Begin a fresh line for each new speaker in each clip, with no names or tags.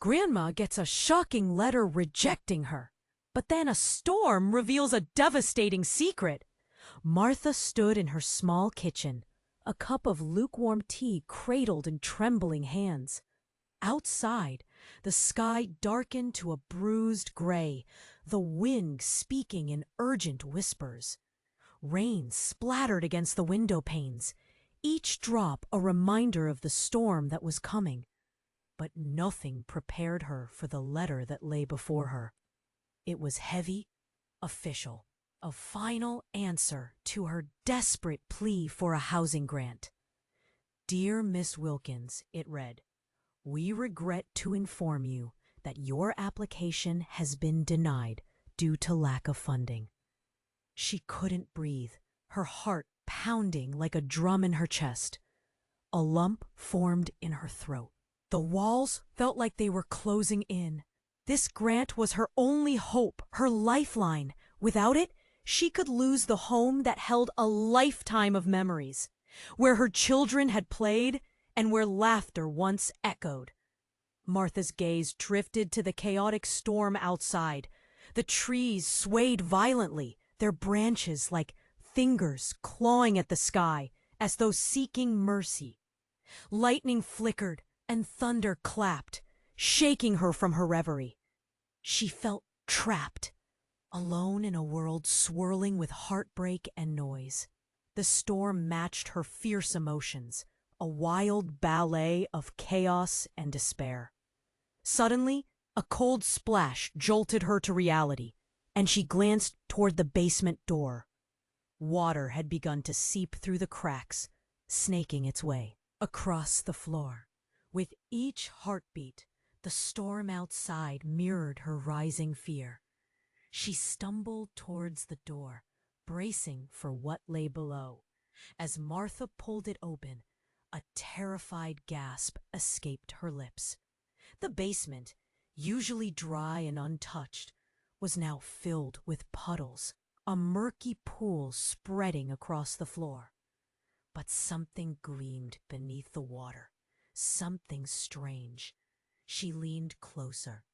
Grandma gets a shocking letter rejecting her. But then a storm reveals a devastating secret. Martha stood in her small kitchen, a cup of lukewarm tea cradled in trembling hands. Outside, the sky darkened to a bruised gray, the wind speaking in urgent whispers. Rain splattered against the window panes, each drop a reminder of the storm that was coming. But nothing prepared her for the letter that lay before her. It was heavy, official, a final answer to her desperate plea for a housing grant. "Dear Miss Wilkins," it read, "we regret to inform you that your application has been denied due to lack of funding." She couldn't breathe, her heart pounding like a drum in her chest. A lump formed in her throat. The walls felt like they were closing in. This grant was her only hope, her lifeline. Without it, she could lose the home that held a lifetime of memories, where her children had played and where laughter once echoed. Martha's gaze drifted to the chaotic storm outside. The trees swayed violently, their branches like fingers clawing at the sky as though seeking mercy. Lightning flickered and thunder clapped, shaking her from her reverie. She felt trapped, alone in a world swirling with heartbreak and noise. The storm matched her fierce emotions, a wild ballet of chaos and despair. Suddenly, a cold splash jolted her to reality, and she glanced toward the basement door. Water had begun to seep through the cracks, snaking its way across the floor. With each heartbeat, the storm outside mirrored her rising fear. She stumbled towards the door, bracing for what lay below. As Martha pulled it open, a terrified gasp escaped her lips. The basement, usually dry and untouched, was now filled with puddles, a murky pool spreading across the floor. But something gleamed beneath the water, something strange. She leaned closer,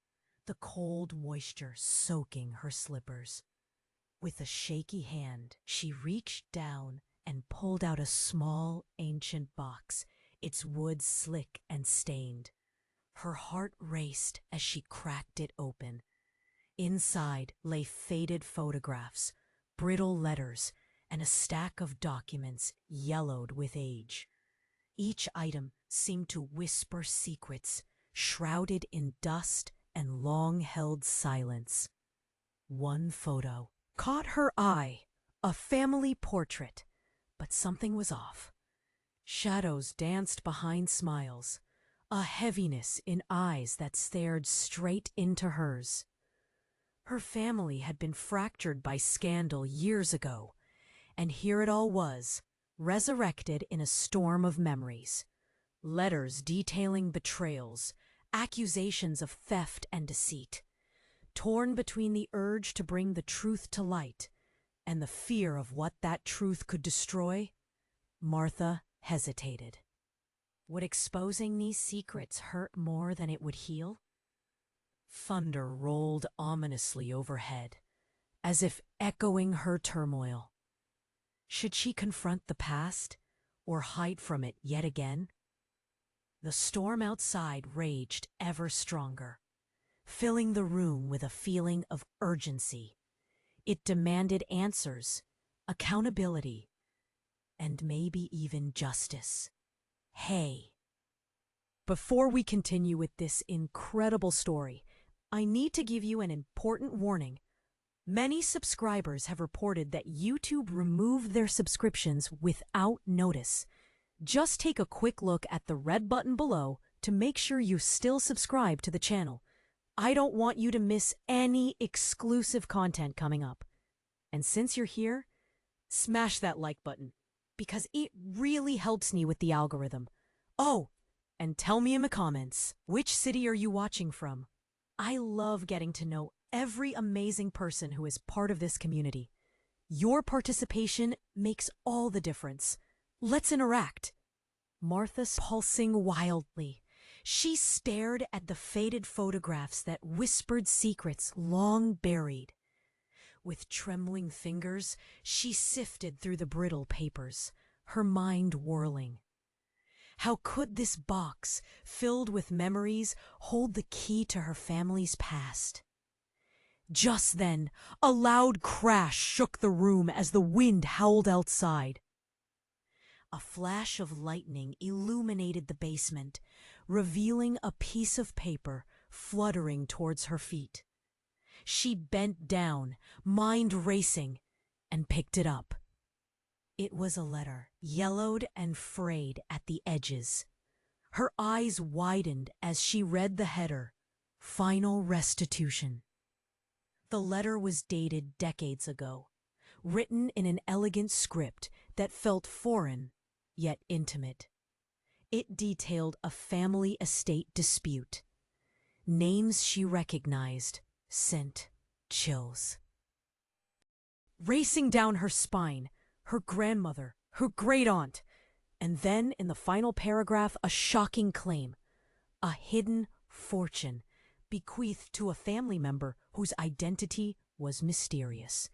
the cold moisture soaking her slippers. With a shaky hand, she reached down and pulled out a small, ancient box, its wood slick and stained. Her heart raced as she cracked it open. Inside lay faded photographs, brittle letters, and a stack of documents yellowed with age. Each item seemed to whisper secrets, shrouded in dust and long-held silence. One photo caught her eye, a family portrait, but something was off. Shadows danced behind smiles, a heaviness in eyes that stared straight into hers. Her family had been fractured by scandal years ago, and here it all was, resurrected in a storm of memories. Letters detailing betrayals, accusations of theft and deceit. Torn between the urge to bring the truth to light and the fear of what that truth could destroy, Martha hesitated. Would exposing these secrets hurt more than it would heal? Thunder rolled ominously overhead, as if echoing her turmoil. Should she confront the past or hide from it yet again? The storm outside raged ever stronger, filling the room with a feeling of urgency. It demanded answers, accountability, and maybe even justice. Hey. Before we continue with this incredible story, I need to give you an important warning. Many subscribers have reported that YouTube removed their subscriptions without notice. Just take a quick look at the red button below to make sure you still subscribe to the channel. I don't want you to miss any exclusive content coming up. And since you're here, smash that like button, because it really helps me with the algorithm. Oh, and tell me in the comments, which city are you watching from? I love getting to know every amazing person who is part of this community. Your participation makes all the difference. Let's interact. Martha's pulsing wildly. She stared at the faded photographs that whispered secrets long buried. With trembling fingers, she sifted through the brittle papers, her mind whirling. How could this box, filled with memories, hold the key to her family's past? Just then, a loud crash shook the room as the wind howled outside. A flash of lightning illuminated the basement, revealing a piece of paper fluttering towards her feet. She bent down, mind racing, and picked it up. It was a letter, yellowed and frayed at the edges. Her eyes widened as she read the header, "Final Restitution." The letter was dated decades ago, written in an elegant script that felt foreign, yet intimate. It detailed a family estate dispute. Names she recognized sent chills. Racing down her spine, her grandmother, her great-aunt, and then in the final paragraph a shocking claim, a hidden fortune bequeathed to a family member whose identity was mysterious,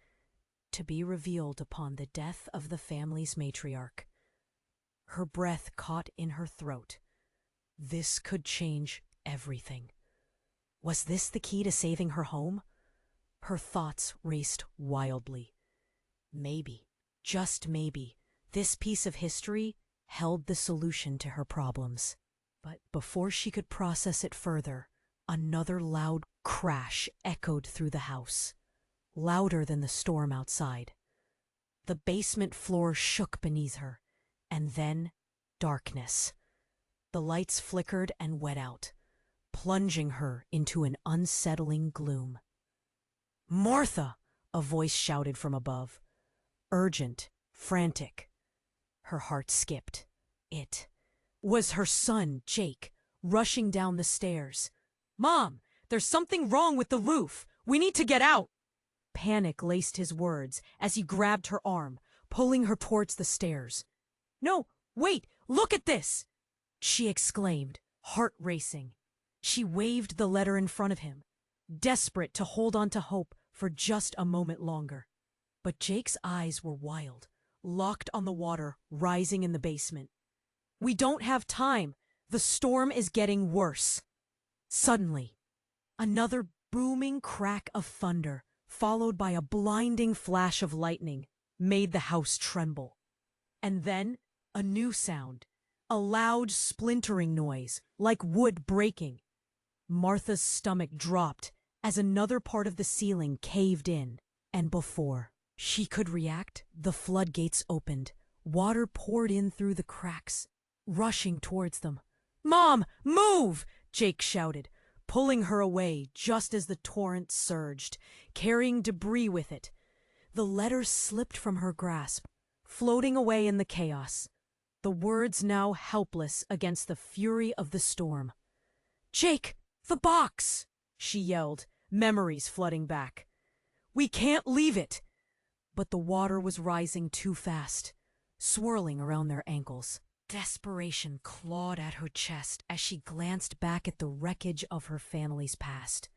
to be revealed upon the death of the family's matriarch. Her breath caught in her throat. This could change everything. Was this the key to saving her home? Her thoughts raced wildly. Maybe, just maybe, this piece of history held the solution to her problems. But before she could process it further, another loud crash echoed through the house, louder than the storm outside. The basement floor shook beneath her, and then darkness. The lights flickered and went out, plunging her into an unsettling gloom. "Martha!" a voice shouted from above. Urgent, frantic. Her heart skipped. It was her son, Jake, rushing down the stairs. "Mom, there's something wrong with the roof. We need to get out." Panic laced his words as he grabbed her arm, pulling her towards the stairs. "No, wait, look at this!" she exclaimed, heart racing. She waved the letter in front of him, desperate to hold on to hope for just a moment longer. But Jake's eyes were wild, locked on the water rising in the basement. "We don't have time. The storm is getting worse." Suddenly, another booming crack of thunder, followed by a blinding flash of lightning, made the house tremble. And then a new sound, a loud splintering noise, like wood breaking. Martha's stomach dropped as another part of the ceiling caved in, and before she could react, the floodgates opened. Water poured in through the cracks, rushing towards them. "Mom, move!" Jake shouted, pulling her away just as the torrent surged, carrying debris with it. The letter slipped from her grasp, floating away in the chaos, the words now helpless against the fury of the storm. "Jake, the box!" she yelled, memories flooding back. "We can't leave it!" But the water was rising too fast, swirling around their ankles. Desperation clawed at her chest as she glanced back at the wreckage of her family's past.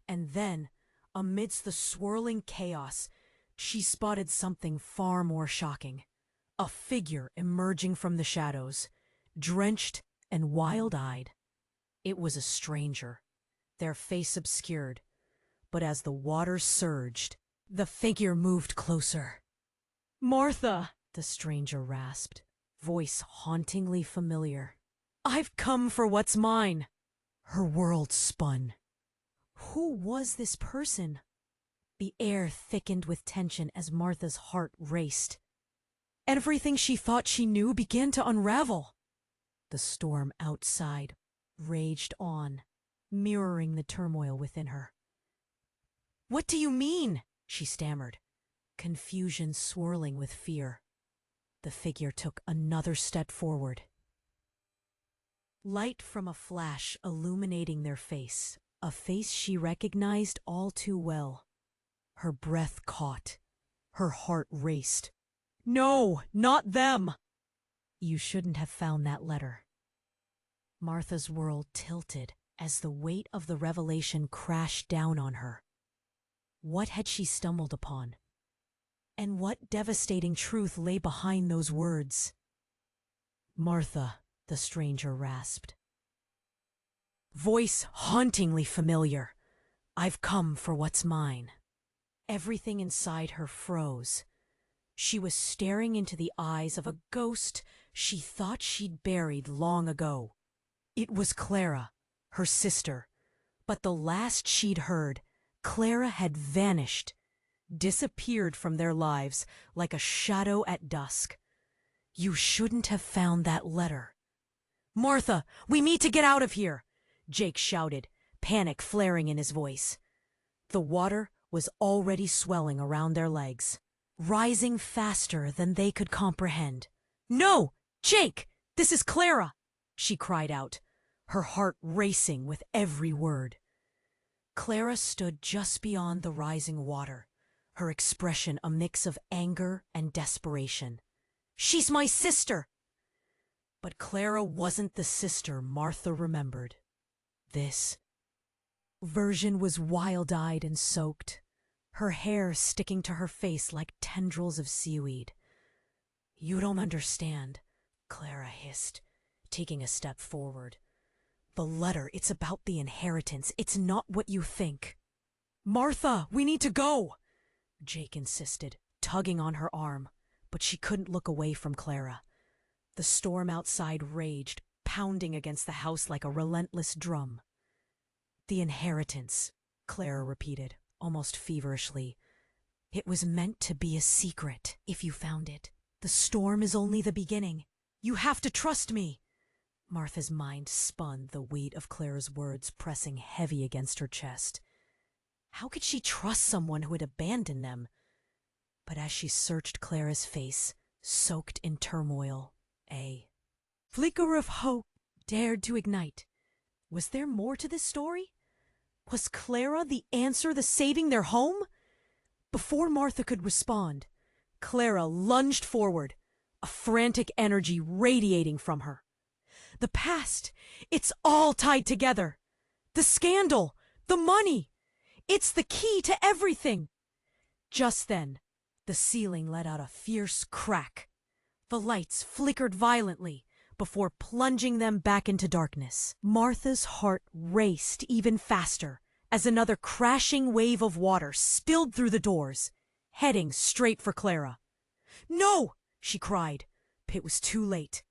And then, amidst the swirling chaos, she spotted something far more shocking. A figure emerging from the shadows, drenched and wild-eyed. It was a stranger, their face obscured. But as the water surged, the figure moved closer. "Martha," the stranger rasped, voice hauntingly familiar. "I've come for what's mine." Her world spun. Who was this person? The air thickened with tension as Martha's heart raced. Everything she thought she knew began to unravel. The storm outside raged on, mirroring the turmoil within her. "What do you mean?" she stammered, confusion swirling with fear. The figure took another step forward. Light from a flash illuminating their face, a face she recognized all too well. Her breath caught. Her heart raced. "No, not them!" "You shouldn't have found that letter." Martha's world tilted as the weight of the revelation crashed down on her. What had she stumbled upon? And what devastating truth lay behind those words? "Martha," the stranger rasped. Voice hauntingly familiar. "I've come for what's mine." Everything inside her froze. She was staring into the eyes of a ghost she thought she'd buried long ago. It was Clara, her sister, but the last she'd heard, Clara had vanished, disappeared from their lives like a shadow at dusk. "You shouldn't have found that letter." "Martha, we need to get out of here!" Jake shouted, panic flaring in his voice. The water was already swelling around their legs, rising faster than they could comprehend. "No! Jake! This is Clara!" she cried out, her heart racing with every word. Clara stood just beyond the rising water, her expression a mix of anger and desperation. "She's my sister!" But Clara wasn't the sister Martha remembered. This version was wild-eyed and soaked, her hair sticking to her face like tendrils of seaweed. "You don't understand," Clara hissed, taking a step forward. "The letter, it's about the inheritance. It's not what you think." "Martha, we need to go!" Jake insisted, tugging on her arm, but she couldn't look away from Clara. The storm outside raged, pounding against the house like a relentless drum. "The inheritance," Clara repeated, almost feverishly. "It was meant to be a secret if you found it. The storm is only the beginning. You have to trust me." Martha's mind spun, the weight of Clara's words pressing heavy against her chest. How could she trust someone who had abandoned them? But as she searched Clara's face, soaked in turmoil, a flicker of hope dared to ignite. Was there more to this story? Was Clara the answer, the saving their home? Before Martha could respond, Clara lunged forward, a frantic energy radiating from her. "The past, it's all tied together. The scandal, the money, it's the key to everything." Just then, the ceiling let out a fierce crack. The lights flickered violently before plunging them back into darkness. Martha's heart raced even faster as another crashing wave of water spilled through the doors, heading straight for Clara. "No!" she cried, but it was too late.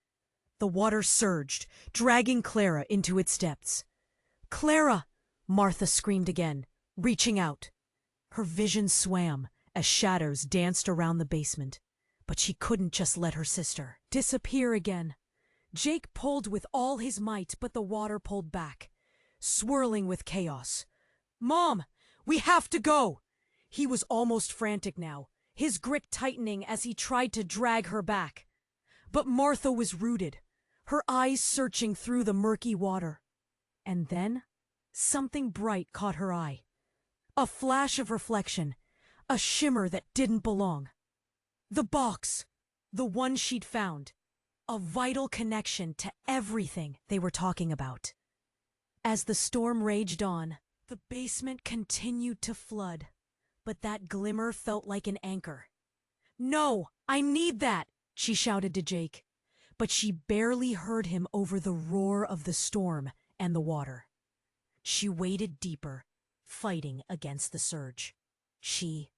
The water surged, dragging Clara into its depths. "Clara!" Martha screamed again, reaching out. Her vision swam as shadows danced around the basement, but she couldn't just let her sister disappear again. Jake pulled with all his might, but the water pulled back, swirling with chaos. "Mom, we have to go!" He was almost frantic now, his grip tightening as he tried to drag her back. But Martha was rooted, her eyes searching through the murky water. And then, something bright caught her eye. A flash of reflection, a shimmer that didn't belong. The box, the one she'd found, a vital connection to everything they were talking about. As the storm raged on, the basement continued to flood, but that glimmer felt like an anchor. "No, I need that!" she shouted to Jake, but she barely heard him over the roar of the storm and the water. She waded deeper, fighting against the surge. She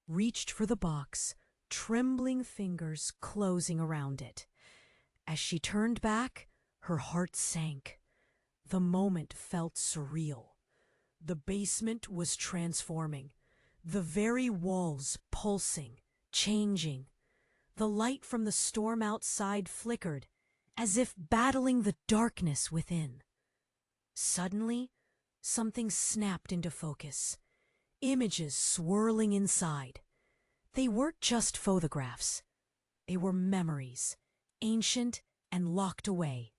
reached for the box, trembling fingers closing around it. As she turned back, her heart sank. The moment felt surreal. The basement was transforming, the very walls pulsing, changing. The light from the storm outside flickered, as if battling the darkness within. Suddenly, something snapped into focus. Images swirling inside. They weren't just photographs. They were memories, ancient and locked away.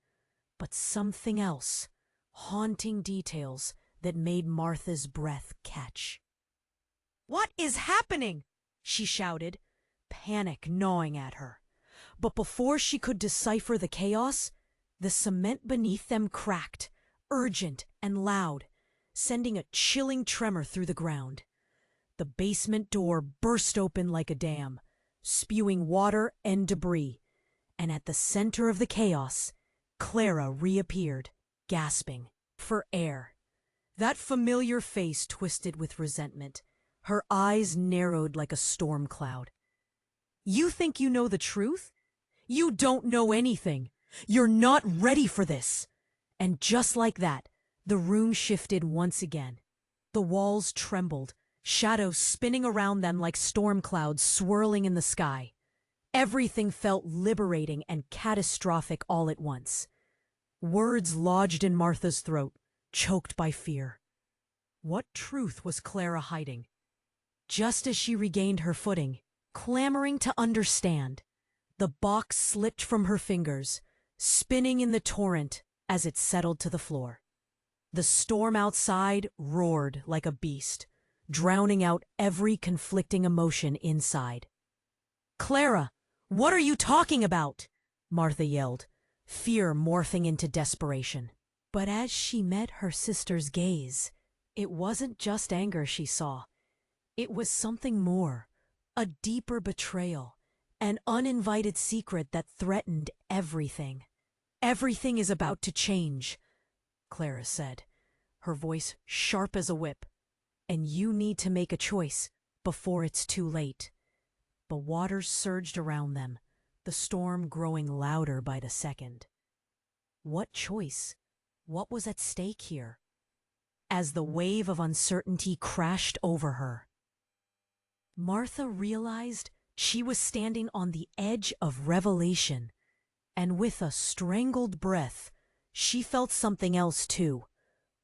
But something else, haunting details that made Martha's breath catch. "What is happening?" she shouted, panic gnawing at her. But before she could decipher the chaos, The cement beneath them cracked, urgent and loud, sending a chilling tremor through the ground. The basement door burst open like a dam, spewing water and debris, and at the center of the chaos, Clara reappeared, gasping for air. That familiar face twisted with resentment, her eyes narrowed like a storm cloud. "You think you know the truth? You don't know anything. You're not ready for this." And just like that, the room shifted once again. The walls trembled, shadows spinning around them like storm clouds swirling in the sky. Everything felt liberating and catastrophic all at once. Words lodged in Martha's throat, choked by fear. What truth was Clara hiding? Just as she regained her footing, clamoring to understand, the box slipped from her fingers, spinning in the torrent as it settled to the floor. The storm outside roared like a beast, drowning out every conflicting emotion inside. "Clara, what are you talking about?" Martha yelled, fear morphing into desperation. But as she met her sister's gaze, it wasn't just anger she saw. It was something more, a deeper betrayal, an uninvited secret that threatened everything. "Everything is about to change," Clara said, her voice sharp as a whip. "And you need to make a choice before it's too late." The waters surged around them, the storm growing louder by the second. What choice? What was at stake here? As the wave of uncertainty crashed over her, Martha realized she was standing on the edge of revelation, and with a strangled breath, she felt something else too,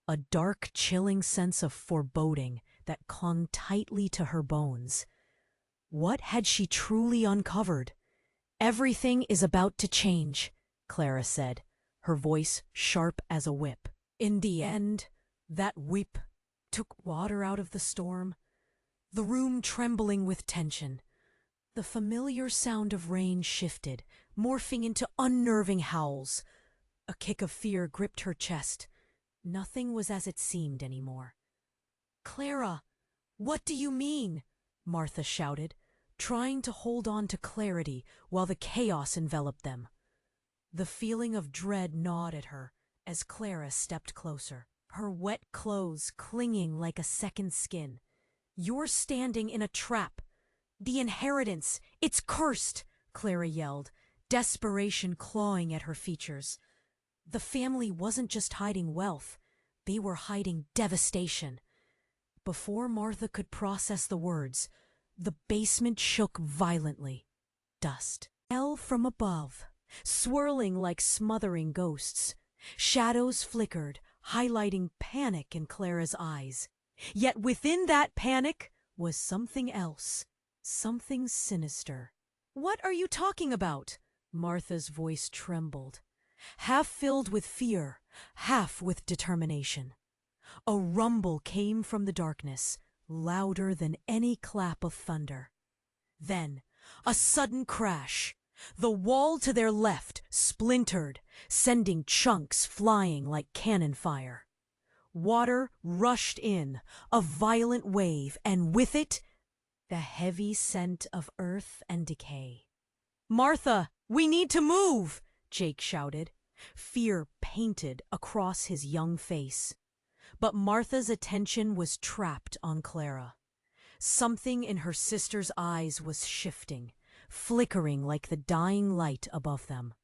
a dark, chilling sense of foreboding that clung tightly to her bones. What had she truly uncovered? "Everything is about to change," Clara said, her voice sharp as a whip. In the end, that whip took water out of the storm, the room trembling with tension. The familiar sound of rain shifted, morphing into unnerving howls. A kick of fear gripped her chest. Nothing was as it seemed anymore. "Clara, what do you mean?" Martha shouted, trying to hold on to clarity while the chaos enveloped them. The feeling of dread gnawed at her as Clara stepped closer, her wet clothes clinging like a second skin. "You're standing in a trap. The inheritance, it's cursed," Clara yelled, desperation clawing at her features. The family wasn't just hiding wealth, they were hiding devastation. Before Martha could process the words, the basement shook violently. Dust fell from above, swirling like smothering ghosts. Shadows flickered, highlighting panic in Clara's eyes. Yet within that panic was something else, something sinister. "What are you talking about?" Martha's voice trembled, half filled with fear, half with determination. A rumble came from the darkness, louder than any clap of thunder. Then, a sudden crash. The wall to their left splintered, sending chunks flying like cannon fire. Water rushed in, a violent wave, and with it, the heavy scent of earth and decay. "Martha, we need to move!" Jake shouted, fear painted across his young face. But Martha's attention was trapped on Clara. Something in her sister's eyes was shifting, flickering like the dying light above them.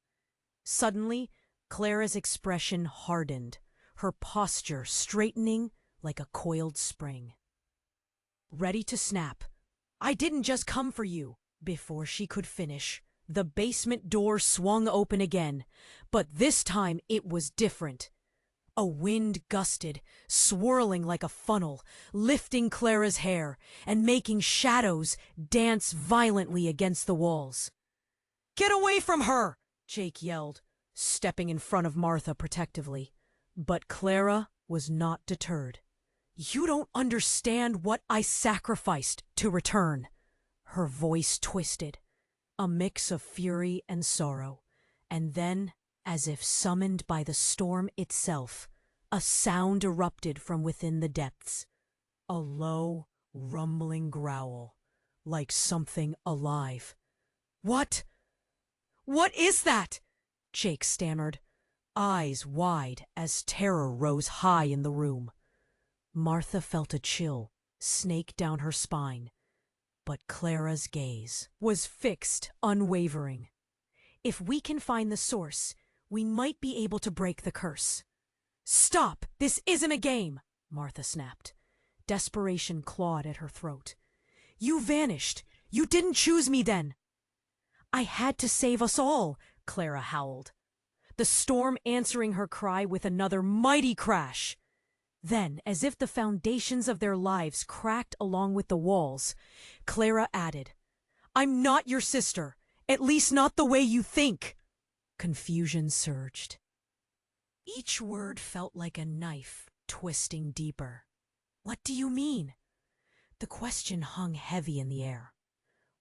Suddenly, Clara's expression hardened, her posture straightening like a coiled spring. Ready to snap. "I didn't just come for you." Before she could finish, the basement door swung open again, but this time it was different. A wind gusted, swirling like a funnel, lifting Clara's hair and making shadows dance violently against the walls. "Get away from her!" Jake yelled, stepping in front of Martha protectively. But Clara was not deterred. "You don't understand what I sacrificed to return." Her voice twisted, a mix of fury and sorrow, and then As if summoned by the storm itself, a sound erupted from within the depths. A low, rumbling growl, like something alive. "What? What is that?" Jake stammered, eyes wide as terror rose high in the room. Martha felt a chill snake down her spine, but Clara's gaze was fixed, unwavering. "If we can find the source, we might be able to break the curse." "Stop! This isn't a game!" Martha snapped. Desperation clawed at her throat. "You vanished! You didn't choose me then!" "I had to save us all," Clara howled, the storm answering her cry with another mighty crash. Then, as if the foundations of their lives cracked along with the walls, Clara added, "I'm not your sister, at least not the way you think." Confusion surged. Each word felt like a knife twisting deeper. "What do you mean?" The question hung heavy in the air.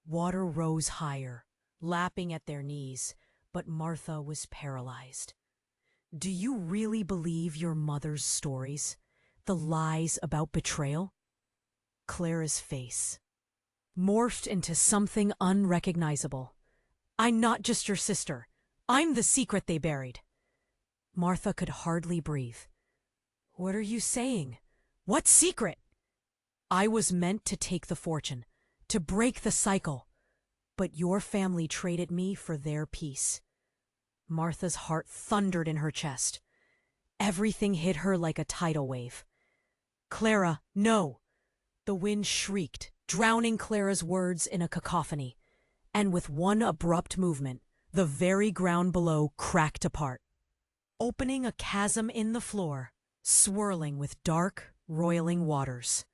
Water rose higher, lapping at their knees, but Martha was paralyzed. "Do you really believe your mother's stories? The lies about betrayal?" Clara's face morphed into something unrecognizable. "I'm not just your sister. I'm the secret they buried." Martha could hardly breathe. "What are you saying? What secret?" "I was meant to take the fortune, to break the cycle, but your family traded me for their peace." Martha's heart thundered in her chest. Everything hit her like a tidal wave. "Clara, no!" The wind shrieked, drowning Clara's words in a cacophony, and with one abrupt movement, the very ground below cracked apart, opening a chasm in the floor, swirling with dark, roiling waters.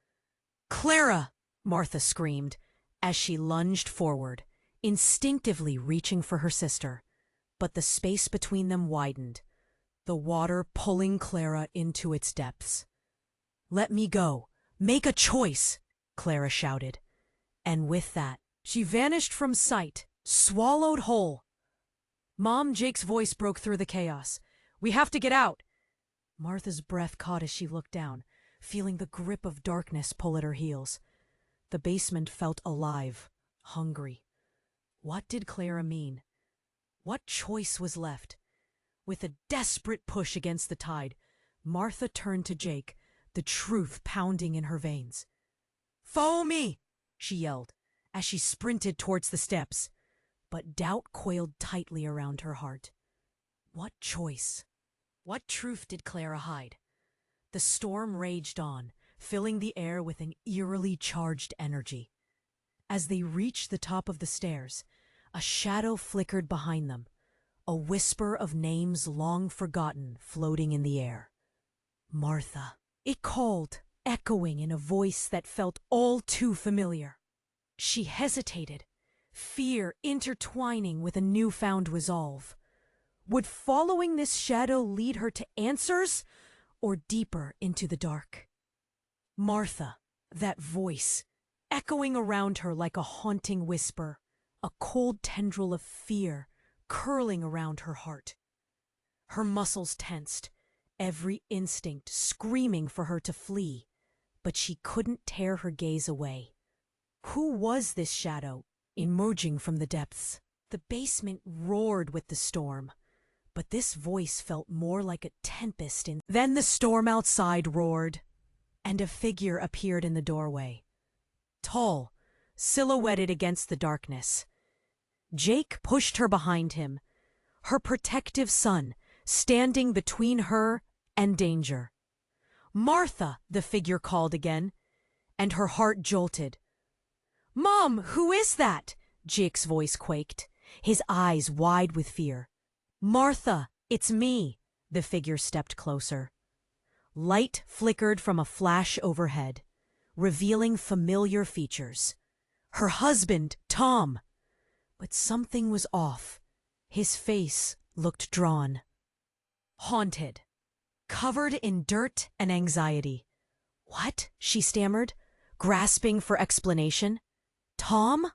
"Clara!" Martha screamed as she lunged forward, instinctively reaching for her sister. But the space between them widened, the water pulling Clara into its depths. "Let me go! Make a choice!" Clara shouted. And with that, she vanished from sight, swallowed whole. "Mom," Jake's voice broke through the chaos. "We have to get out!" Martha's breath caught as she looked down, feeling the grip of darkness pull at her heels. The basement felt alive, hungry. What did Clara mean? What choice was left? With a desperate push against the tide, Martha turned to Jake, the truth pounding in her veins. "Follow me!" she yelled, as she sprinted towards the steps. But doubt coiled tightly around her heart. What choice? What truth did Clara hide? The storm raged on, filling the air with an eerily charged energy. As they reached the top of the stairs, a shadow flickered behind them, a whisper of names long forgotten floating in the air. "Martha," it called, echoing in a voice that felt all too familiar. She hesitated, fear intertwining with a newfound resolve. Would following this shadow lead her to answers, or deeper into the dark? Martha, that voice, echoing around her like a haunting whisper, a cold tendril of fear curling around her heart. Her muscles tensed, every instinct screaming for her to flee, but she couldn't tear her gaze away. Who was this shadow, emerging from the depths? The basement roared with the storm, but this voice felt more like a tempest. Then the storm outside roared, and a figure appeared in the doorway. Tall, silhouetted against the darkness. Jake pushed her behind him, her protective son standing between her and danger. "Martha," the figure called again, and her heart jolted. "Mom, who is that?" Jake's voice quaked, his eyes wide with fear. "Martha, it's me." The figure stepped closer. Light flickered from a flash overhead, revealing familiar features. Her husband, Tom. But something was off. His face looked drawn, haunted, covered in dirt and anxiety. "What?" she stammered, grasping for explanation. "Tom?"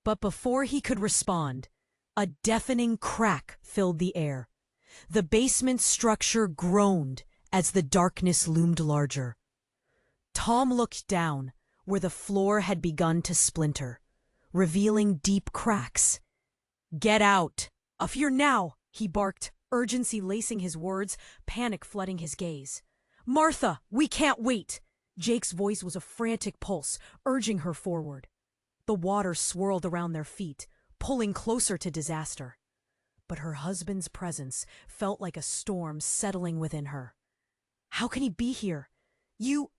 But before he could respond, a deafening crack filled the air. The basement structure groaned as the darkness loomed larger. Tom looked down, where the floor had begun to splinter, revealing deep cracks. "Get out! Off here now!" he barked, urgency lacing his words, panic flooding his gaze. "Martha, we can't wait!" Jake's voice was a frantic pulse, urging her forward. The water swirled around their feet, pulling closer to disaster. But her husband's presence felt like a storm settling within her. "How can he be here? You're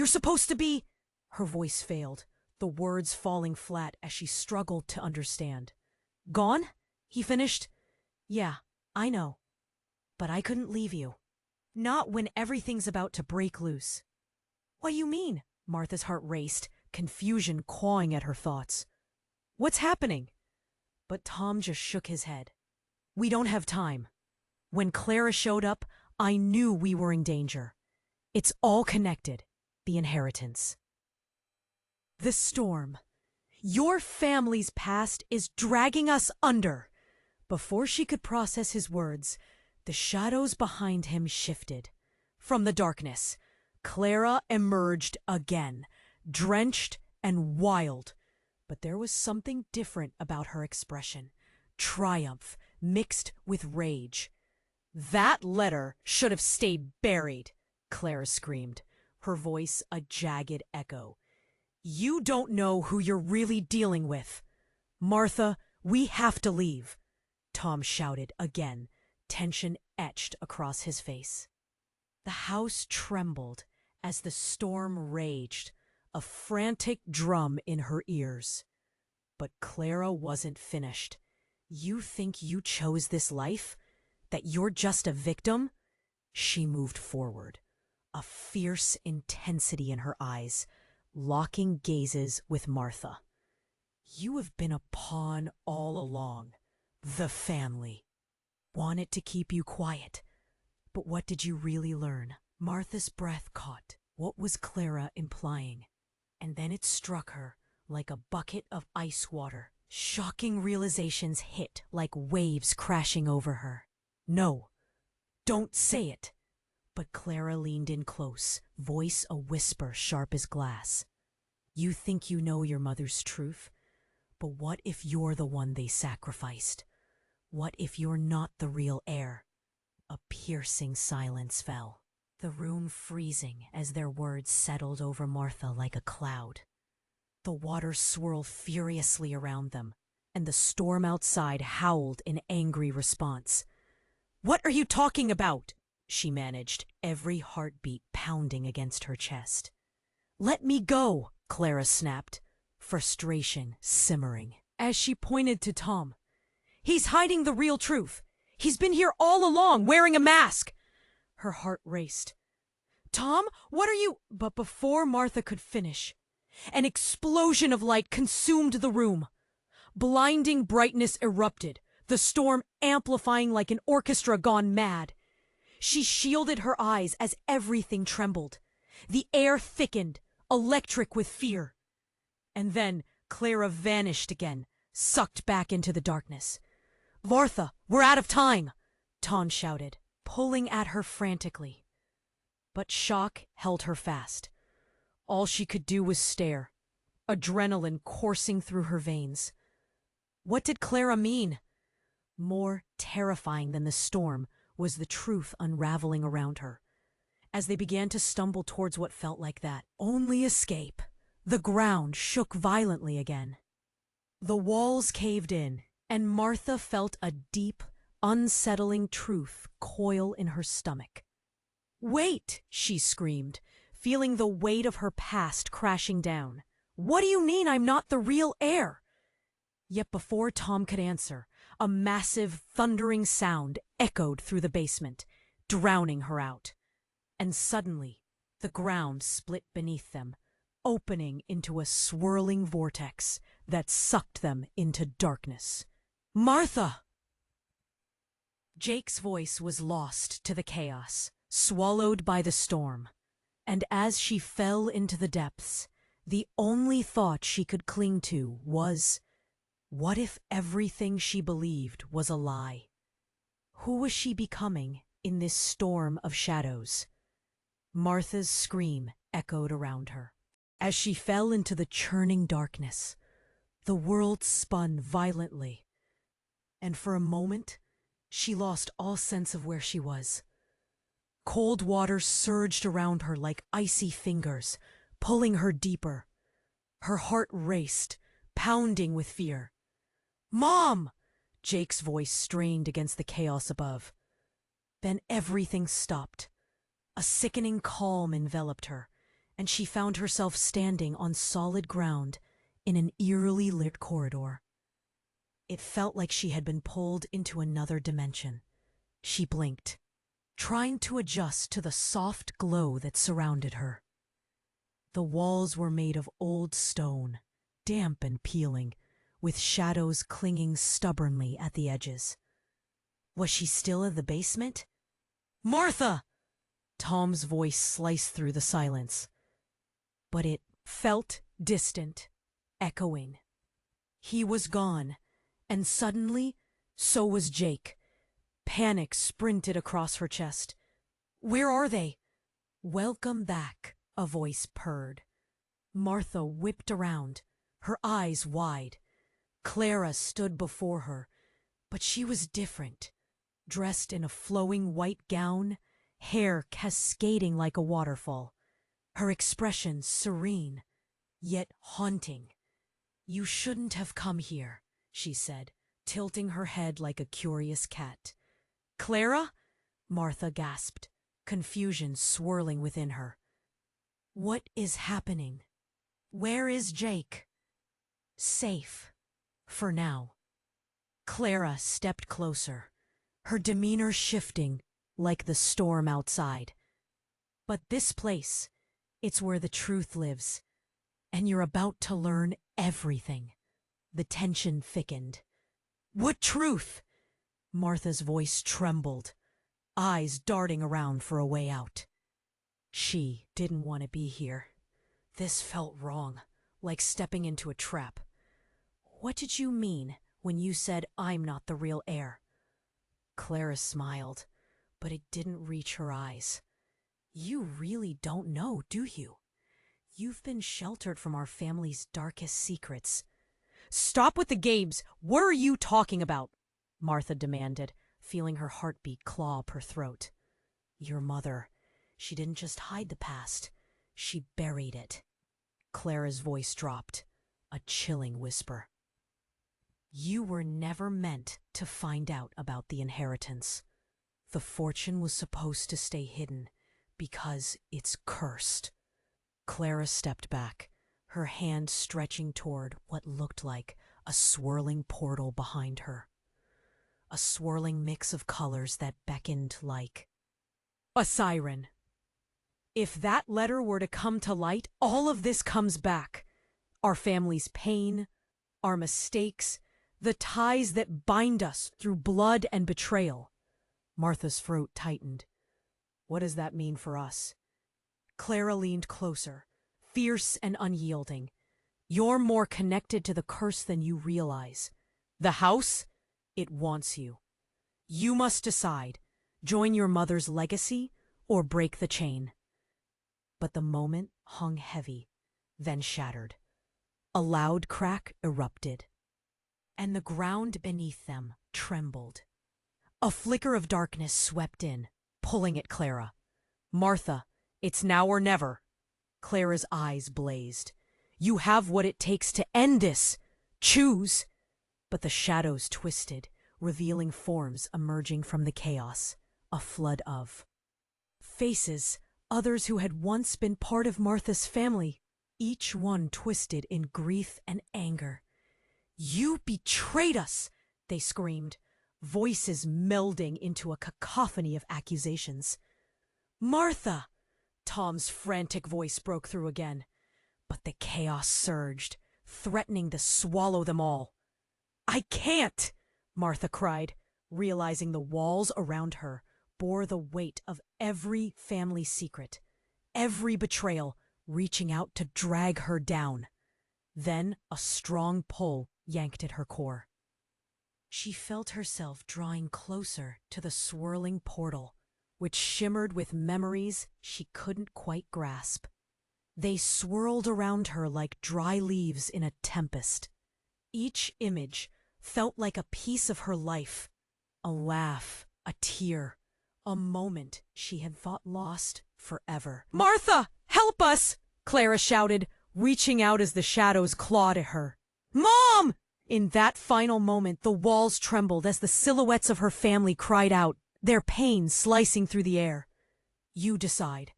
supposed to be—" Her voice failed, the words falling flat as she struggled to understand. "Gone?" he finished. "Yeah, I know. But I couldn't leave you. Not when everything's about to break loose." "What do you mean?" Martha's heart raced, confusion clawing at her thoughts. "What's happening?" But Tom just shook his head. "We don't have time. When Clara showed up, I knew we were in danger. It's all connected. The inheritance. The storm. Your family's past is dragging us under." Before she could process his words, the shadows behind him shifted. From the darkness, Clara emerged again, drenched and wild. But there was something different about her expression. Triumph mixed with rage. "That letter should have stayed buried," Clara screamed, her voice a jagged echo. "You don't know who you're really dealing with." "Martha, we have to leave," Tom shouted again, tension etched across his face. The house trembled as the storm raged, a frantic drum in her ears. But Clara wasn't finished. "You think you chose this life? That you're just a victim?" She moved forward, a fierce intensity in her eyes, locking gazes with Martha. "You have been a pawn all along. The family wanted to keep you quiet. But what did you really learn?" Martha's breath caught. What was Clara implying? And then it struck her like a bucket of ice water. Shocking realizations hit like waves crashing over her. "No, don't say it." But Clara leaned in close, voice a whisper sharp as glass. "You think you know your mother's truth? But what if you're the one they sacrificed? What if you're not the real heir?" A piercing silence fell, the room freezing as their words settled over Martha like a cloud. The water swirled furiously around them, and the storm outside howled in angry response. "What are you talking about?" she managed, every heartbeat pounding against her chest. "Let me go," Clara snapped, frustration simmering. As she pointed to Tom, "He's hiding the real truth. He's been here all along, wearing a mask." Her heart raced. "Tom, what are you—" But before Martha could finish, an explosion of light consumed the room. Blinding brightness erupted, the storm amplifying like an orchestra gone mad. She shielded her eyes as everything trembled. The air thickened, electric with fear. And then Clara vanished again, sucked back into the darkness. "Martha, we're out of time!" Tom shouted, pulling at her frantically. But shock held her fast. All she could do was stare, adrenaline coursing through her veins. What did Clara mean? More terrifying than the storm was the truth unraveling around her. As they began to stumble towards what felt like that only escape, the ground shook violently again. The walls caved in, and Martha felt a deep, unsettling truth coil in her stomach. "Wait!" she screamed, feeling the weight of her past crashing down. "What do you mean I'm not the real heir?" Yet before Tom could answer, a massive, thundering sound echoed through the basement, drowning her out. And suddenly, the ground split beneath them, opening into a swirling vortex that sucked them into darkness. "Martha!" Jake's voice was lost to the chaos, swallowed by the storm. And as she fell into the depths, the only thought she could cling to was, what if everything she believed was a lie? Who was she becoming in this storm of shadows? Martha's scream echoed around her. As she fell into the churning darkness, the world spun violently, and for a moment she lost all sense of where she was. Cold water surged around her like icy fingers, pulling her deeper. Her heart raced, pounding with fear. "Mom!" Jake's voice strained against the chaos above. Then everything stopped. A sickening calm enveloped her, and she found herself standing on solid ground in an eerily lit corridor. It felt like she had been pulled into another dimension. She blinked, trying to adjust to the soft glow that surrounded her. The walls were made of old stone, damp and peeling, with shadows clinging stubbornly at the edges. Was she still in the basement? "Martha!" Tom's voice sliced through the silence. But it felt distant, echoing. He was gone, and suddenly, so was Jake. Panic sprinted across her chest. "Where are they?" "Welcome back," a voice purred. Martha whipped around, her eyes wide. Clara stood before her, but she was different, dressed in a flowing white gown, hair cascading like a waterfall. Her expression serene, yet haunting. "You shouldn't have come here," she said, tilting her head like a curious cat. "Clara?" Martha gasped, confusion swirling within her. "What is happening? Where is Jake?" "Safe. For now." Clara stepped closer, her demeanor shifting like the storm outside. "But this place, it's where the truth lives, and you're about to learn everything." The tension thickened. "What truth?" Martha's voice trembled, eyes darting around for a way out. She didn't want to be here. This felt wrong, like stepping into a trap. "What did you mean when you said I'm not the real heir?" Clara smiled, but it didn't reach her eyes. "You really don't know, do you? You've been sheltered from our family's darkest secrets." "Stop with the games! What are you talking about?" Martha demanded, feeling her heartbeat claw up her throat. "Your mother, she didn't just hide the past, she buried it." Clara's voice dropped, a chilling whisper. "You were never meant to find out about the inheritance. The fortune was supposed to stay hidden because it's cursed." Clara stepped back, her hand stretching toward what looked like a swirling portal behind her. A swirling mix of colors that beckoned like a siren. If that letter were to come to light, all of this comes back. Our family's pain, our mistakes, the ties that bind us through blood and betrayal. Martha's throat tightened. "What does that mean for us?" Clara leaned closer, fierce and unyielding. "You're more connected to the curse than you realize. The house, it wants you. You must decide, join your mother's legacy or break the chain." But the moment hung heavy, then shattered. A loud crack erupted, and the ground beneath them trembled. A flicker of darkness swept in, pulling at Clara. "Martha, it's now or never." Clara's eyes blazed. "You have what it takes to end this. Choose." But the shadows twisted, revealing forms emerging from the chaos, a flood of faces, others who had once been part of Martha's family, each one twisted in grief and anger. "You betrayed us!" they screamed, voices melding into a cacophony of accusations. "Martha!" Tom's frantic voice broke through again. But the chaos surged, threatening to swallow them all. "I can't!" Martha cried, realizing the walls around her bore the weight of every family secret, every betrayal reaching out to drag her down. Then a strong pull yanked at her core. She felt herself drawing closer to the swirling portal, which shimmered with memories she couldn't quite grasp. They swirled around her like dry leaves in a tempest. Each image felt like a piece of her life, a laugh, a tear, a moment she had thought lost forever. "Martha, help us!" Clara shouted, reaching out as the shadows clawed at her. "Mom!" In that final moment, the walls trembled as the silhouettes of her family cried out, their pain slicing through the air. "You decide."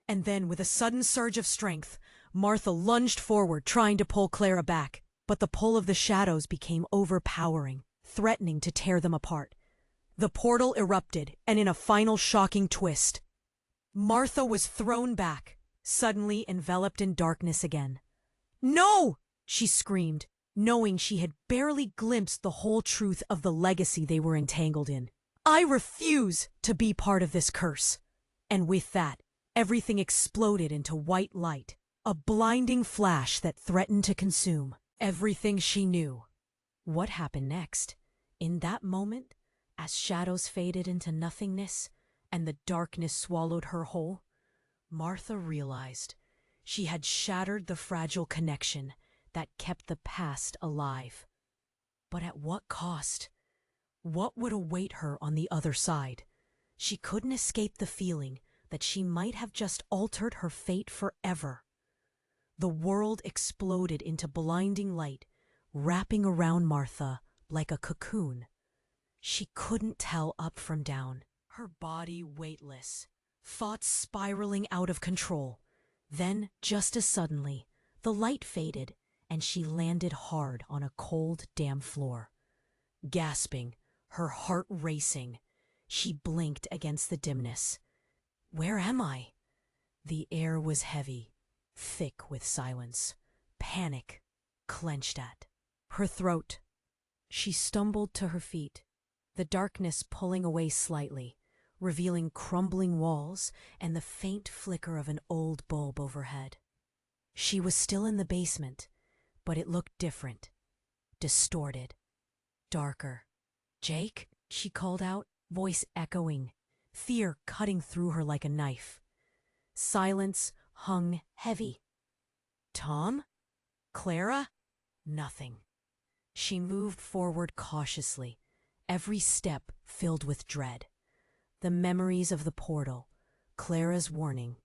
And then, with a sudden surge of strength, Martha lunged forward, trying to pull Clara back. But the pull of the shadows became overpowering, threatening to tear them apart. The portal erupted, and in a final shocking twist, Martha was thrown back, suddenly enveloped in darkness again. "No!" she screamed, knowing she had barely glimpsed the whole truth of the legacy they were entangled in. "I refuse to be part of this curse." And with that, everything exploded into white light, a blinding flash that threatened to consume everything she knew. What happened next? In that moment, as shadows faded into nothingness and the darkness swallowed her whole, Martha realized she had shattered the fragile connection that kept the past alive. But at what cost? What would await her on the other side? She couldn't escape the feeling that she might have just altered her fate forever. The world exploded into blinding light, wrapping around Martha like a cocoon. She couldn't tell up from down, her body weightless, thoughts spiraling out of control. Then, just as suddenly, the light faded and she landed hard on a cold, damp floor. Gasping, her heart racing, she blinked against the dimness. Where am I? The air was heavy, thick with silence, panic clenched at her throat. She stumbled to her feet, the darkness pulling away slightly, revealing crumbling walls and the faint flicker of an old bulb overhead. She was still in the basement, but it looked different, distorted, darker. "Jake?" she called out, voice echoing, fear cutting through her like a knife. Silence hung heavy. "Tom? Clara?" Nothing. She moved forward cautiously, every step filled with dread. The memories of the portal, Clara's warning,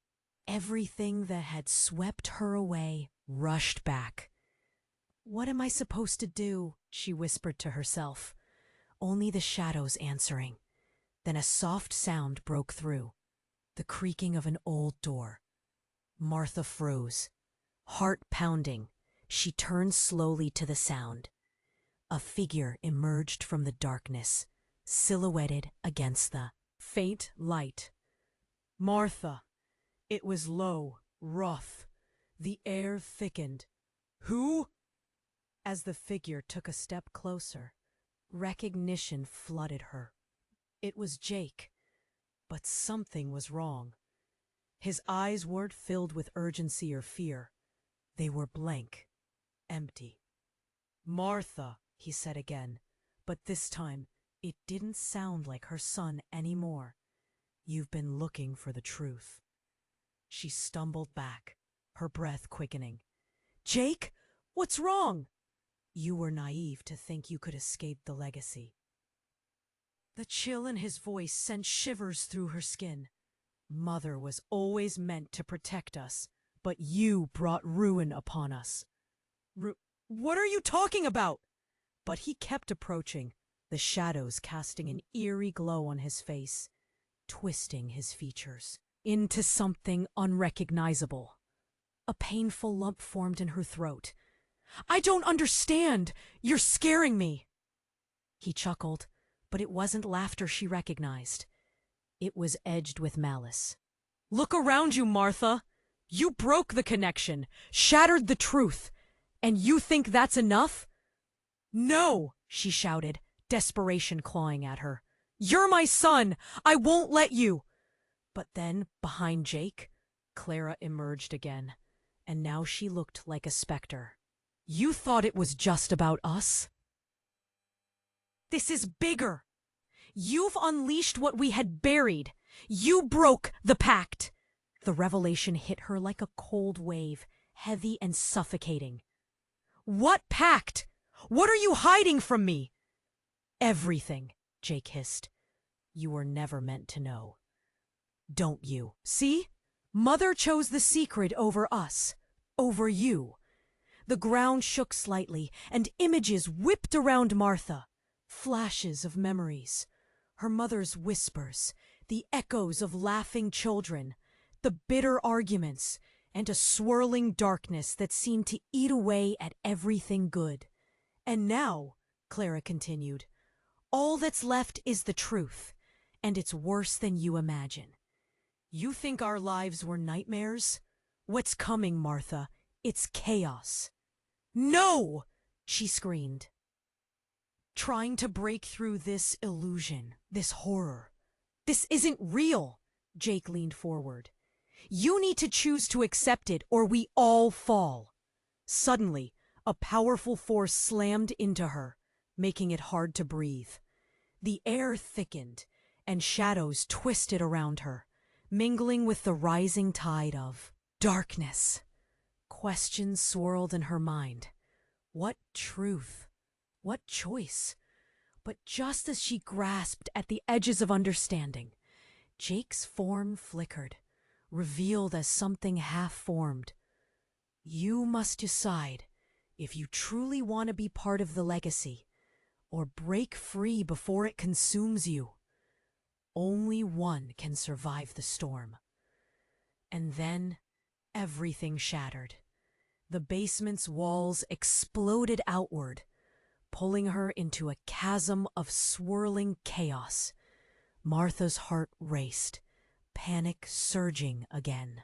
everything that had swept her away rushed back. "What am I supposed to do?" she whispered to herself, only the shadows answering. Then a soft sound broke through, the creaking of an old door. Martha froze, heart pounding. She turned slowly to the sound. A figure emerged from the darkness, silhouetted against the faint light. "Martha!" It was low, rough. The air thickened. "Who?" As the figure took a step closer, recognition flooded her. It was Jake, but something was wrong. His eyes weren't filled with urgency or fear. They were blank, empty. "Martha," he said again, but this time it didn't sound like her son anymore. "You've been looking for the truth." She stumbled back, her breath quickening. "Jake, what's wrong?" "You were naive to think you could escape the legacy." The chill in his voice sent shivers through her skin. "Mother was always meant to protect us, but you brought ruin upon us." What are you talking about?" But he kept approaching, the shadows casting an eerie glow on his face, twisting his features into something unrecognizable. A painful lump formed in her throat. "I don't understand! You're scaring me!" He chuckled, but it wasn't laughter she recognized. It was edged with malice. "Look around you, Martha! You broke the connection, shattered the truth, and you think that's enough?" "No!" she shouted, desperation clawing at her. "You're my son! I won't let you!" But then, behind Jake, Clara emerged again, and now she looked like a specter. "You thought it was just about us?" This is bigger. You've unleashed what we had buried. You broke the pact. The revelation hit her like a cold wave, heavy and suffocating. What pact? What are you hiding from me? Everything, Jake hissed. You were never meant to know. Don't you? See? Mother chose the secret over us, over you. The ground shook slightly, and images whipped around Martha. Flashes of memories. Her mother's whispers, the echoes of laughing children, the bitter arguments, and a swirling darkness that seemed to eat away at everything good. And now, Clara continued, all that's left is the truth, and it's worse than you imagine. You think our lives were nightmares? What's coming, Martha? It's chaos. No! She screamed. Trying to break through this illusion, this horror. This isn't real, Jake leaned forward. You need to choose to accept it or we all fall. Suddenly, a powerful force slammed into her, making it hard to breathe. The air thickened, and shadows twisted around her, mingling with the rising tide of darkness. Questions swirled in her mind. What truth? What choice? But just as she grasped at the edges of understanding, Jake's form flickered, revealed as something half-formed. You must decide if you truly want to be part of the legacy, or break free before it consumes you. Only one can survive the storm. And then everything shattered. The basement's walls exploded outward, pulling her into a chasm of swirling chaos. Martha's heart raced, panic surging again.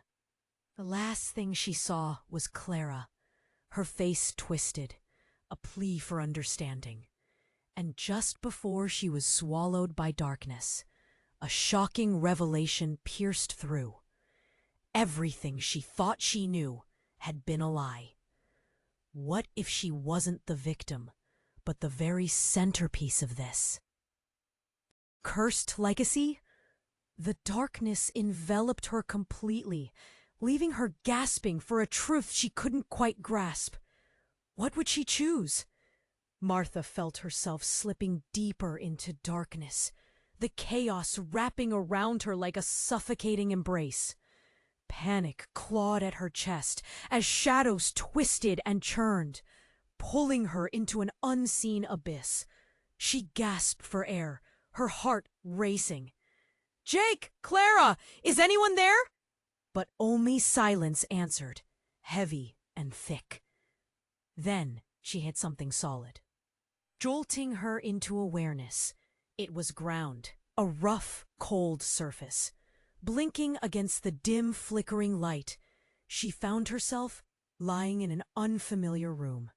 The last thing she saw was Clara, her face twisted, a plea for understanding. And just before she was swallowed by darkness, a shocking revelation pierced through. Everything she thought she knew had been a lie. What if she wasn't the victim, but the very centerpiece of this? Cursed legacy? The darkness enveloped her completely, leaving her gasping for a truth she couldn't quite grasp. What would she choose? Martha felt herself slipping deeper into darkness, the chaos wrapping around her like a suffocating embrace. Panic clawed at her chest as shadows twisted and churned, pulling her into an unseen abyss. She gasped for air, her heart racing. "Jake! Clara! Is anyone there?" But only silence answered, heavy and thick. Then she hit something solid, jolting her into awareness. It was ground, a rough, cold surface. Blinking against the dim, flickering light, she found herself lying in an unfamiliar room.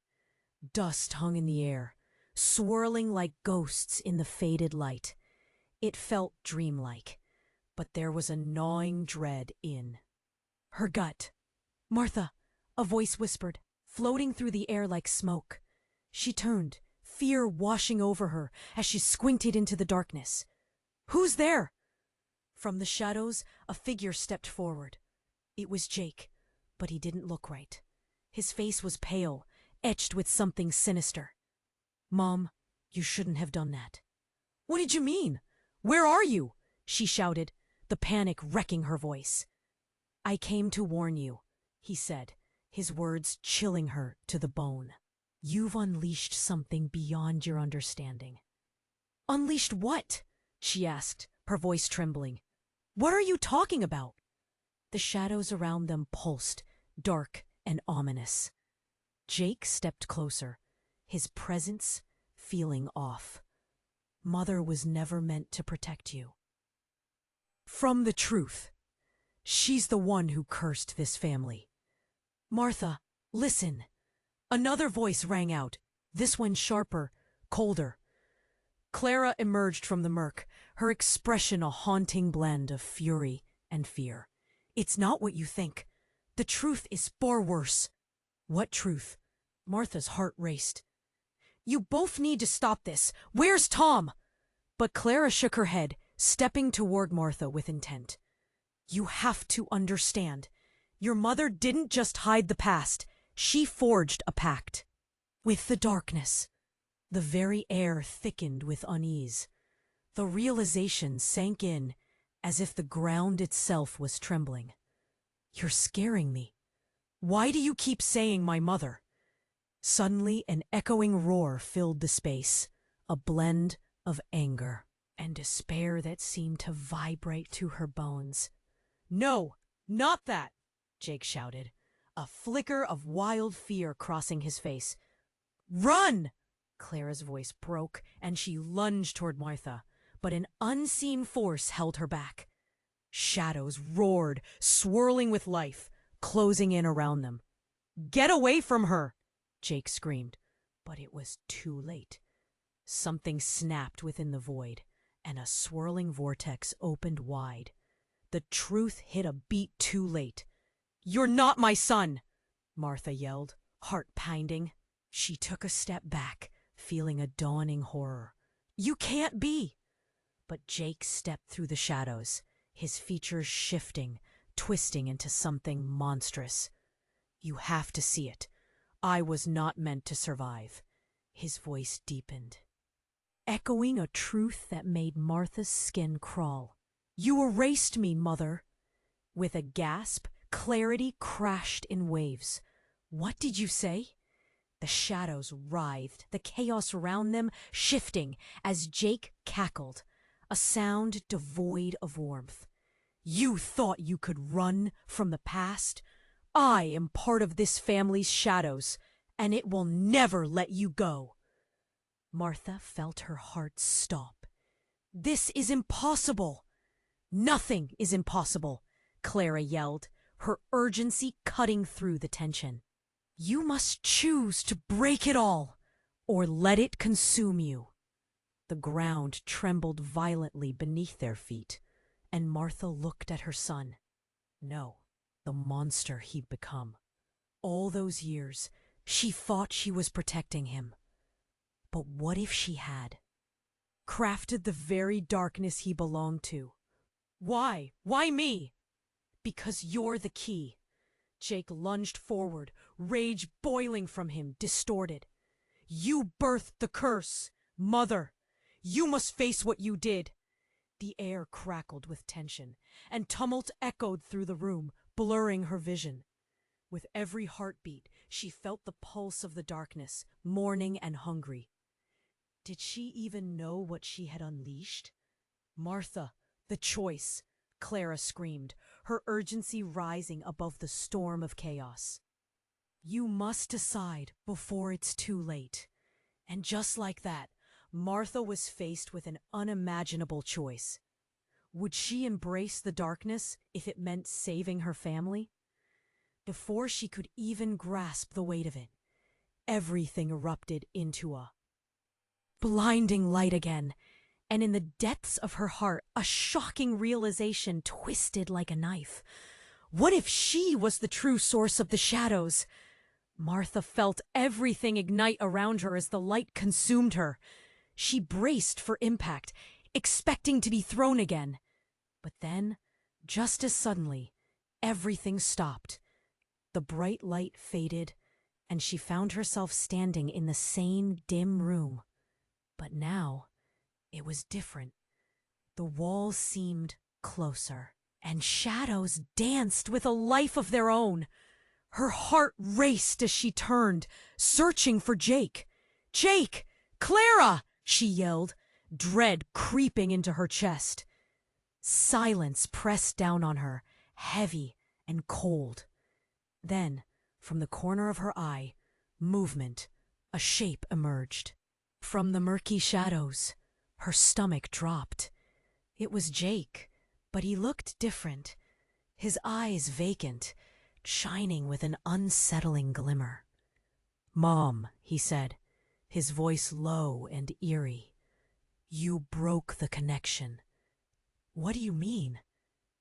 Dust hung in the air, swirling like ghosts in the faded light. It felt dreamlike, but there was a gnawing dread in her gut. "Martha," a voice whispered, floating through the air like smoke. She turned, fear washing over her as she squinted into the darkness. "Who's there?" From the shadows, a figure stepped forward. It was Jake, but he didn't look right. His face was pale, etched with something sinister. "Mom, you shouldn't have done that." "What did you mean? Where are you?" she shouted, the panic wrecking her voice. "I came to warn you," he said, his words chilling her to the bone. "You've unleashed something beyond your understanding." "Unleashed what?" she asked, her voice trembling. "What are you talking about?" The shadows around them pulsed, dark and ominous. Jake stepped closer, his presence feeling off. "Mother was never meant to protect you from the truth. She's the one who cursed this family." "Martha, listen." Another voice rang out, this one sharper, colder. Clara emerged from the murk, her expression a haunting blend of fury and fear. "It's not what you think. The truth is far worse." "What truth?" Martha's heart raced. You both need to stop this. Where's Tom? But Clara shook her head, stepping toward Martha with intent. You have to understand. Your mother didn't just hide the past. She forged a pact. With the darkness. The very air thickened with unease. The realization sank in as if the ground itself was trembling. You're scaring me. Why do you keep saying my mother? Suddenly, an echoing roar filled the space, a blend of anger and despair that seemed to vibrate to her bones. No, not that, Jake shouted, a flicker of wild fear crossing his face. Run! Clara's voice broke, and she lunged toward Martha, but an unseen force held her back. Shadows roared, swirling with life, closing in around them. Get away from her! Jake screamed, but it was too late. Something snapped within the void, and a swirling vortex opened wide. The truth hit a beat too late. You're not my son! Martha yelled, heart pounding. She took a step back, feeling a dawning horror. You can't be! But Jake stepped through the shadows, his features shifting, twisting into something monstrous. You have to see it. I was not meant to survive. His voice deepened, echoing a truth that made Martha's skin crawl. You erased me, Mother. With a gasp, clarity crashed in waves. What did you say? The shadows writhed, the chaos around them shifting as Jake cackled, a sound devoid of warmth. You thought you could run from the past? I am part of this family's shadows, and it will never let you go. Martha felt her heart stop. This is impossible. Nothing is impossible, Clara yelled, her urgency cutting through the tension. You must choose to break it all, or let it consume you. The ground trembled violently beneath their feet, and Martha looked at her son. No, the monster he'd become. All those years, she thought she was protecting him. But what if she had? Crafted the very darkness he belonged to. Why? Why me? Because you're the key. Jake lunged forward, rage boiling from him, distorted. You birthed the curse, Mother. You must face what you did. The air crackled with tension, and tumult echoed through the room, blurring her vision. With every heartbeat, she felt the pulse of the darkness, mourning and hungry. Did she even know what she had unleashed? Martha, the choice, Clara screamed, her urgency rising above the storm of chaos. You must decide before it's too late. And just like that, Martha was faced with an unimaginable choice. Would she embrace the darkness if it meant saving her family? Before she could even grasp the weight of it, everything erupted into a blinding light again, and in the depths of her heart, a shocking realization twisted like a knife. What if she was the true source of the shadows? Martha felt everything ignite around her as the light consumed her. She braced for impact, expecting to be thrown again. But then, just as suddenly, everything stopped. The bright light faded, and she found herself standing in the same dim room. But now, it was different. The walls seemed closer, and shadows danced with a life of their own. Her heart raced as she turned, searching for Jake. Jake! Clara! She yelled, dread creeping into her chest. Silence pressed down on her, heavy and cold. Then, from the corner of her eye, movement, a shape emerged. From the murky shadows, her stomach dropped. It was Jake, but he looked different, his eyes vacant, shining with an unsettling glimmer. Mom, he said, his voice low and eerie. You broke the connection. What do you mean?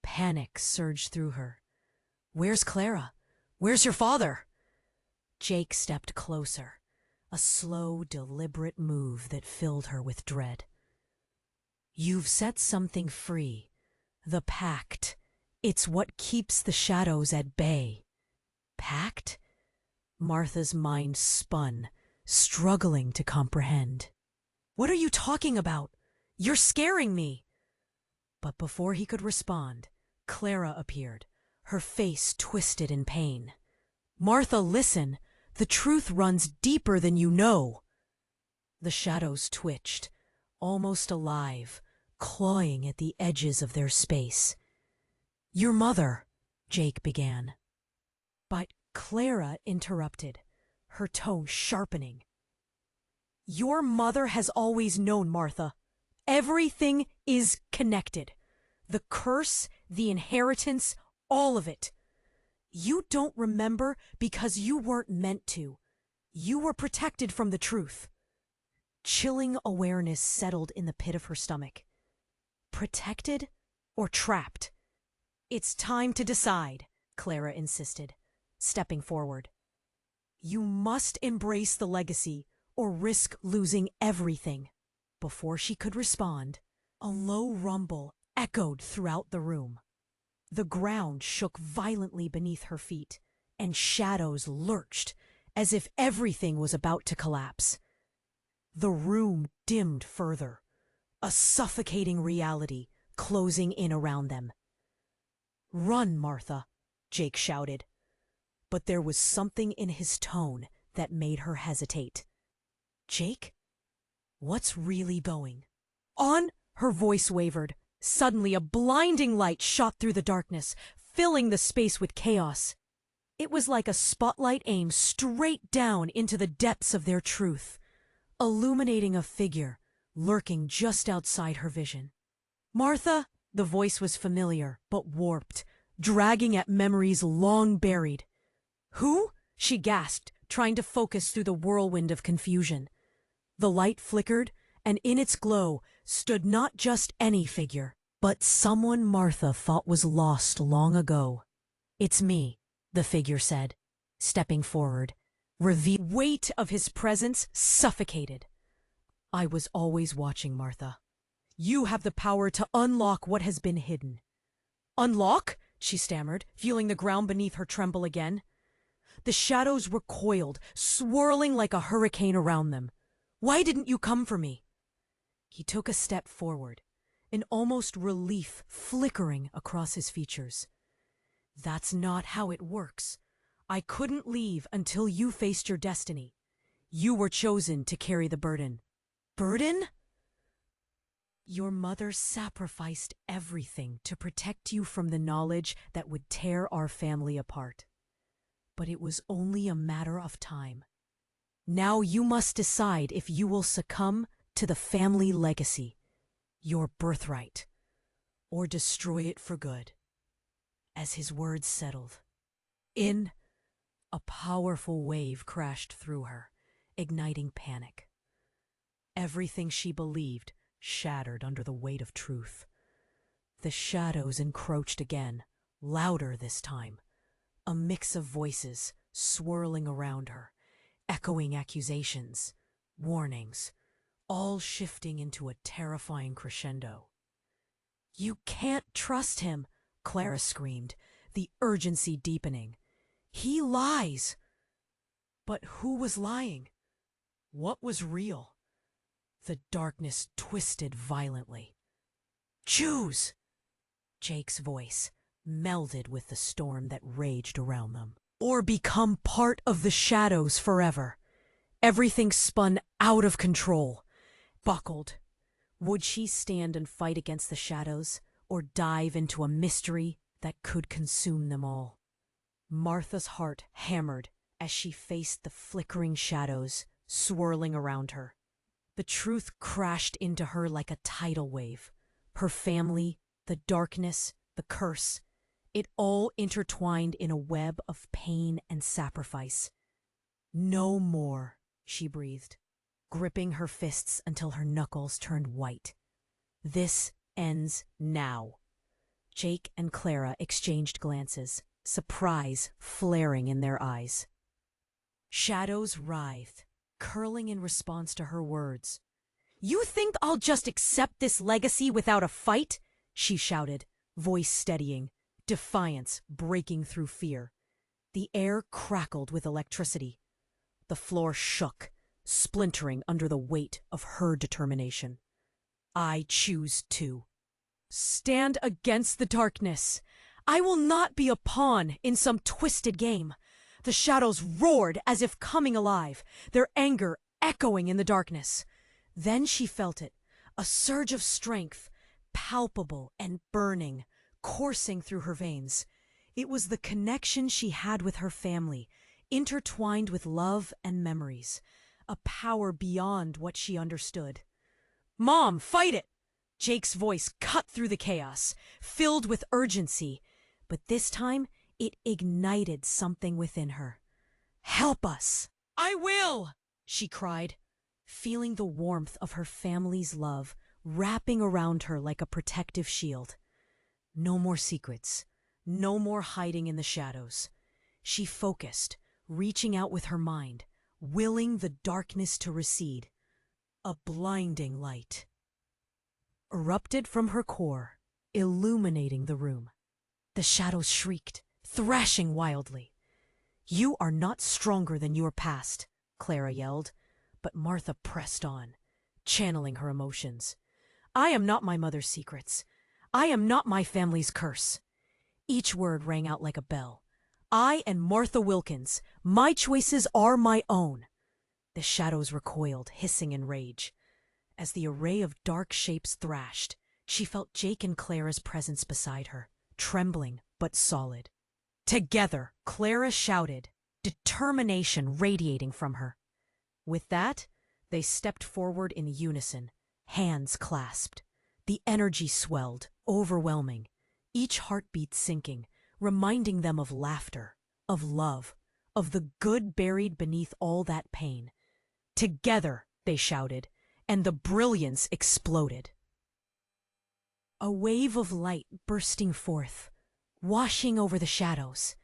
Panic surged through her. Where's Clara? Where's your father? Jake stepped closer, a slow, deliberate move that filled her with dread. You've set something free. The pact. It's what keeps the shadows at bay. Pact? Martha's mind spun, struggling to comprehend. What are you talking about? You're scaring me! But before he could respond, Clara appeared, her face twisted in pain. Martha, listen! The truth runs deeper than you know! The shadows twitched, almost alive, clawing at the edges of their space. Your mother, Jake began. But Clara interrupted, her tone sharpening. Your mother has always known, Martha. Everything is connected. The curse, the inheritance, all of it. You don't remember because you weren't meant to. You were protected from the truth. Chilling awareness settled in the pit of her stomach. Protected or trapped? It's time to decide, Clara insisted, stepping forward. You must embrace the legacy or risk losing everything. Before she could respond, a low rumble echoed throughout the room. The ground shook violently beneath her feet, and shadows lurched as if everything was about to collapse. The room dimmed further, a suffocating reality closing in around them. Run, Martha, Jake shouted. But there was something in his tone that made her hesitate. Jake? What's really going on? Her voice wavered. Suddenly, a blinding light shot through the darkness, filling the space with chaos. It was like a spotlight aimed straight down into the depths of their truth, illuminating a figure lurking just outside her vision. Martha? The voice was familiar, but warped, dragging at memories long buried. Who? She gasped, trying to focus through the whirlwind of confusion. The light flickered, and in its glow stood not just any figure, but someone Martha thought was lost long ago. It's me, the figure said, stepping forward. The weight of his presence suffocated. I was always watching, Martha. You have the power to unlock what has been hidden. Unlock? She stammered, feeling the ground beneath her tremble again. The shadows recoiled, swirling like a hurricane around them. Why didn't you come for me? He took a step forward, an almost relief flickering across his features. That's not how it works. I couldn't leave until you faced your destiny. You were chosen to carry the burden. Burden? Your mother sacrificed everything to protect you from the knowledge that would tear our family apart. But it was only a matter of time. Now you must decide if you will succumb to the family legacy, your birthright, or destroy it for good. As his words settled, a powerful wave crashed through her, igniting panic. Everything she believed shattered under the weight of truth. The shadows encroached again, louder this time, a mix of voices swirling around her, echoing accusations, warnings, all shifting into a terrifying crescendo. You can't trust him, Clara screamed, the urgency deepening. He lies. But who was lying? What was real? The darkness twisted violently. Choose! Jake's voice melded with the storm that raged around them. Or become part of the shadows forever. Everything spun out of control. Buckled. Would she stand and fight against the shadows, or dive into a mystery that could consume them all? Martha's heart hammered as she faced the flickering shadows swirling around her. The truth crashed into her like a tidal wave. Her family, the darkness, the curse, it all intertwined in a web of pain and sacrifice. No more, she breathed, gripping her fists until her knuckles turned white. This ends now. Jake and Clara exchanged glances, surprise flaring in their eyes. Shadows writhed, curling in response to her words. "You think I'll just accept this legacy without a fight?" she shouted, voice steadying, defiance breaking through fear. The air crackled with electricity. The floor shook, splintering under the weight of her determination. "I choose to stand against the darkness. I will not be a pawn in some twisted game." The shadows roared as if coming alive, their anger echoing in the darkness. Then she felt it, a surge of strength, palpable and burning, coursing through her veins. It was the connection she had with her family, intertwined with love and memories, a power beyond what she understood. "Mom, fight it!" Jake's voice cut through the chaos, filled with urgency, but this time it ignited something within her. "Help us!" "I will!" she cried, feeling the warmth of her family's love wrapping around her like a protective shield. No more secrets, no more hiding in the shadows. She focused, reaching out with her mind, willing the darkness to recede. A blinding light erupted from her core, illuminating the room. The shadows shrieked, thrashing wildly. "You are not stronger than your past," Clara yelled, but Martha pressed on, channeling her emotions. "I am not my mother's secrets. I am not my family's curse." Each word rang out like a bell. "I am Martha Wilkins. My choices are my own." The shadows recoiled, hissing in rage. As the array of dark shapes thrashed, she felt Jake and Clara's presence beside her, trembling but solid. Together, Clara shouted, determination radiating from her. With that, they stepped forward in unison, hands clasped. The energy swelled, overwhelming, each heartbeat sinking, reminding them of laughter, of love, of the good buried beneath all that pain. Together, they shouted, and the brilliance exploded. A wave of light bursting forth, washing over the shadows.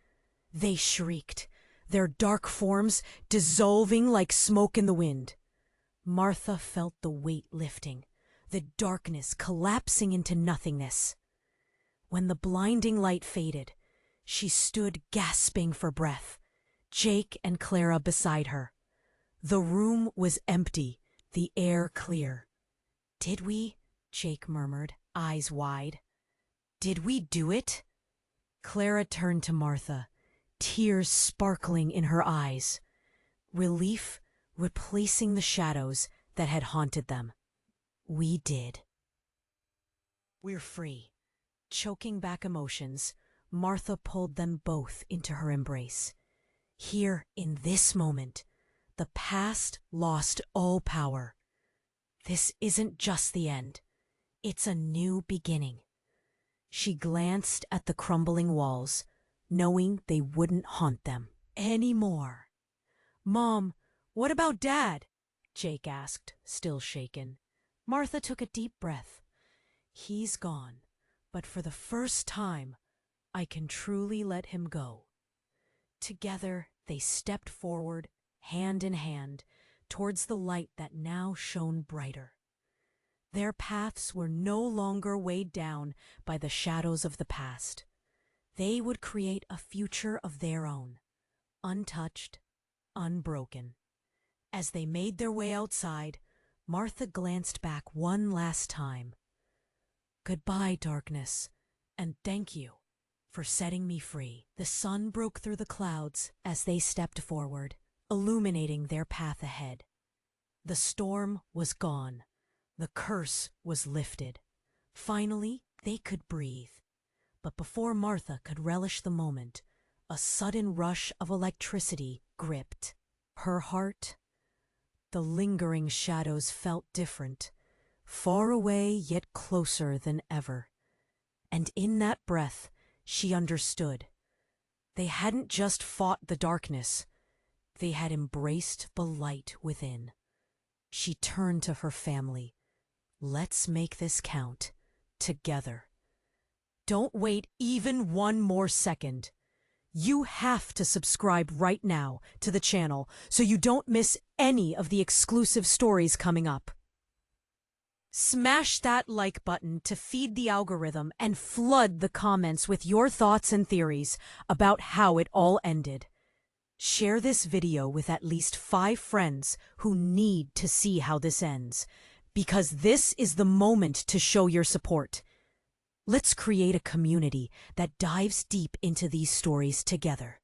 They shrieked, their dark forms dissolving like smoke in the wind. Martha felt the weight lifting, the darkness collapsing into nothingness. When the blinding light faded, she stood gasping for breath, Jake and Clara beside her. The room was empty, the air clear. "Did we?" Jake murmured, eyes wide. "Did we do it?" Clara turned to Martha, tears sparkling in her eyes. Relief replacing the shadows that had haunted them. "We did." "We're free." Choking back emotions, Martha pulled them both into her embrace. Here, in this moment, the past lost all power. This isn't just the end. It's a new beginning. She glanced at the crumbling walls, knowing they wouldn't haunt them anymore. "Mom, what about Dad?" Jake asked, still shaken. Martha took a deep breath. "He's gone, but for the first time, I can truly let him go." Together, they stepped forward, hand in hand, towards the light that now shone brighter. Their paths were no longer weighed down by the shadows of the past. They would create a future of their own, untouched, unbroken. As they made their way outside, Martha glanced back one last time. "Goodbye, darkness, and thank you for setting me free." The sun broke through the clouds as they stepped forward, illuminating their path ahead. The storm was gone. The curse was lifted. Finally, they could breathe. But before Martha could relish the moment, a sudden rush of electricity gripped her heart. The lingering shadows felt different, far away yet closer than ever. And in that breath, she understood. They hadn't just fought the darkness. They had embraced the light within. She turned to her family. "Let's make this count, together. Don't wait even one more second. You have to subscribe right now to the channel so you don't miss any of the exclusive stories coming up. Smash that like button to feed the algorithm and flood the comments with your thoughts and theories about how it all ended. Share this video with at least 5 friends who need to see how this ends, because this is the moment to show your support. Let's create a community that dives deep into these stories together.